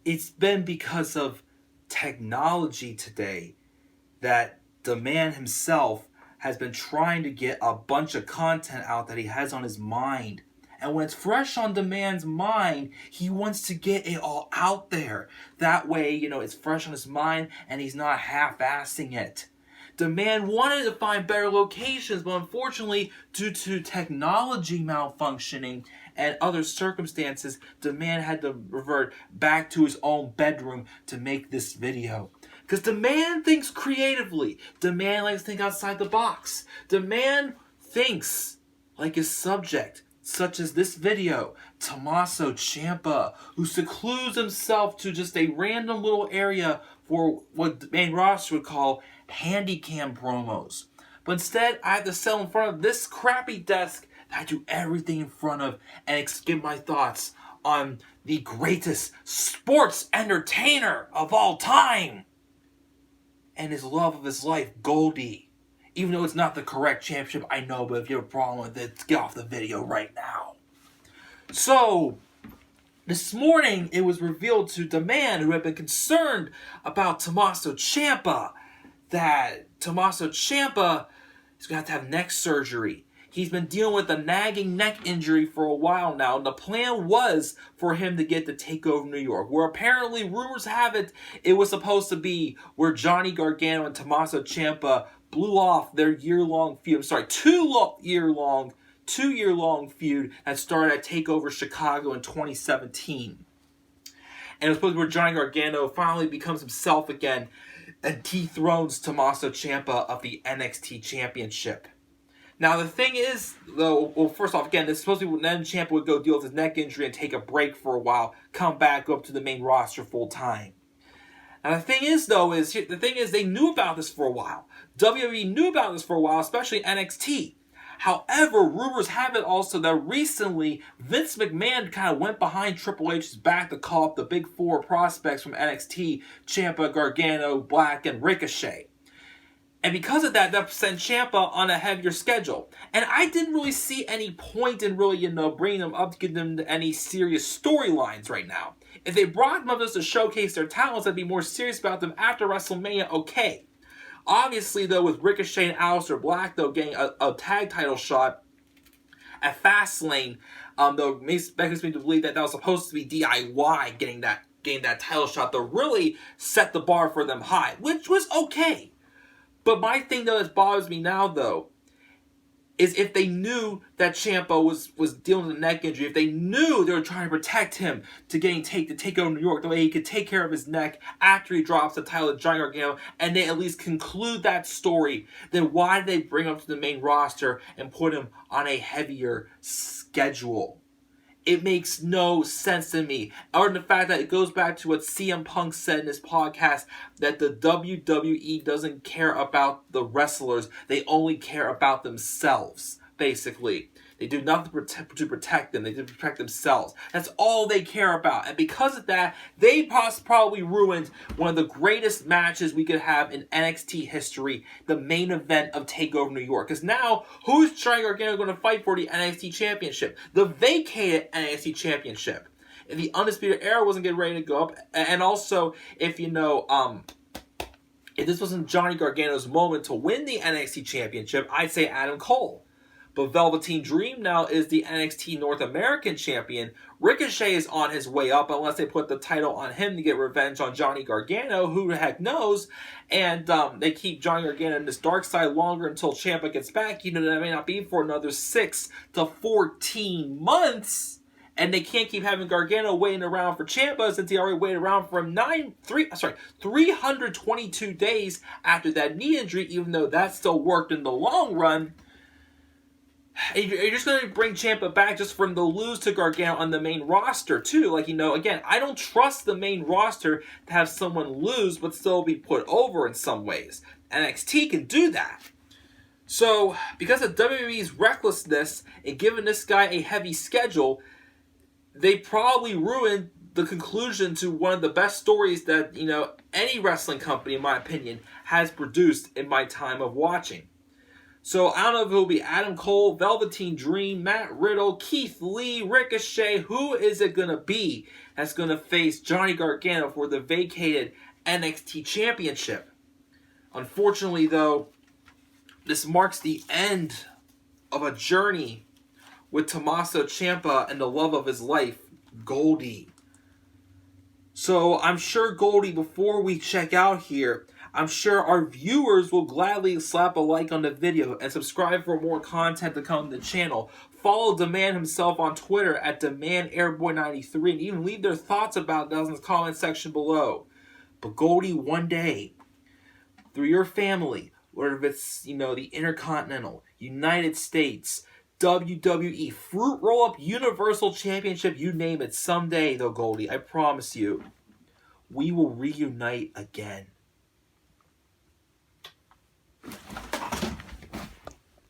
it's been because of technology today that the man himself has been trying to get a bunch of content out that he has on his mind. And when it's fresh on the man's mind, he wants to get it all out there. That way, it's fresh on his mind and he's not half-assing it. The man wanted to find better locations, but unfortunately, due to technology malfunctioning and other circumstances, the man had to revert back to his own bedroom to make this video. Because the man thinks creatively. The man likes to think outside the box. The man thinks like his subject, such as this video, Tommaso Ciampa, who secludes himself to just a random little area for what the main roster would call handycam promos. But instead, I have to sell in front of this crappy desk that I do everything in front of and give my thoughts on the greatest sports entertainer of all time and his love of his life, Goldie. Even though it's not the correct championship, I know, but if you have a problem with it, get off the video right now. So, this morning, it was revealed to the man who had been concerned about Tommaso Ciampa that Tommaso Ciampa is going to have neck surgery. He's been dealing with a nagging neck injury for a while now, and the plan was for him to get the TakeOver New York, where apparently rumors have it, it was supposed to be where Johnny Gargano and Tommaso Ciampa blew off their year-long feud. I'm sorry, two-year-long feud that started at TakeOver Chicago in 2017. And it was supposed to be where Johnny Gargano finally becomes himself again and dethrones Tommaso Ciampa of the NXT Championship. Now, the thing is, though, well, first off, again, this is supposed to be when then Ciampa would go deal with his neck injury and take a break for a while, come back, go up to the main roster full time. Now, the thing is, they knew about this for a while. WWE knew about this for a while, especially NXT. However, rumors have it also that recently Vince McMahon kind of went behind Triple H's back to call up the big four prospects from NXT, Ciampa, Gargano, Black, and Ricochet. And because of that, that sent Ciampa on a heavier schedule. And I didn't really see any point in really, bringing them up to get them to any serious storylines right now. If they brought them up just to showcase their talents, I'd be more serious about them after WrestleMania, okay. Obviously, though, with Ricochet and Aleister Black, though, getting a tag title shot at Fastlane, though, makes me to believe that was supposed to be DIY getting that title shot, though, really set the bar for them high, which was okay. But my thing, though, that bothers me now, though, is if they knew that Ciampa was dealing with a neck injury, if they knew they were trying to protect him to take over New York, the way he could take care of his neck after he drops the title to Johnny Gargano, and they at least conclude that story, then why did they bring him to the main roster and put him on a heavier schedule? It makes no sense to me. Other than the fact that it goes back to what CM Punk said in his podcast, that the WWE doesn't care about the wrestlers. They only care about themselves, basically. They do nothing to protect them. They do protect themselves. That's all they care about. And because of that, they probably ruined one of the greatest matches we could have in NXT history, the main event of TakeOver New York. Because now, who's Johnny Gargano going to fight for the NXT Championship? The vacated NXT Championship. If the Undisputed Era wasn't getting ready to go up, and also, if this wasn't Johnny Gargano's moment to win the NXT Championship, I'd say Adam Cole. But Velveteen Dream now is the NXT North American Champion. Ricochet is on his way up unless they put the title on him to get revenge on Johnny Gargano, who the heck knows. And they keep Johnny Gargano in this dark side longer until Ciampa gets back. That may not be for another 6 to 14 months. And they can't keep having Gargano waiting around for Ciampa since he already waited around for him 322 days after that knee injury, even though that still worked in the long run. You're just going to bring Ciampa back just for him to lose to Gargano on the main roster, too. Again, I don't trust the main roster to have someone lose but still be put over in some ways. NXT can do that. So, because of WWE's recklessness in giving this guy a heavy schedule, they probably ruined the conclusion to one of the best stories that, any wrestling company, in my opinion, has produced in my time of watching. So I don't know if it'll be Adam Cole, Velveteen Dream, Matt Riddle, Keith Lee, Ricochet. Who is it going to be that's going to face Johnny Gargano for the vacated NXT Championship? Unfortunately, though, this marks the end of a journey with Tommaso Ciampa and the love of his life, Goldie. So I'm sure, Goldie, before we check out here, I'm sure our viewers will gladly slap a like on the video and subscribe for more content to come to the channel. Follow the man himself on Twitter at DemandAirboy93 and even leave their thoughts about it in the comment section below. But Goldie, one day, through your family, whether it's, the Intercontinental, United States, WWE, Fruit Roll-Up, Universal Championship, you name it, someday, though, Goldie, I promise you, we will reunite again.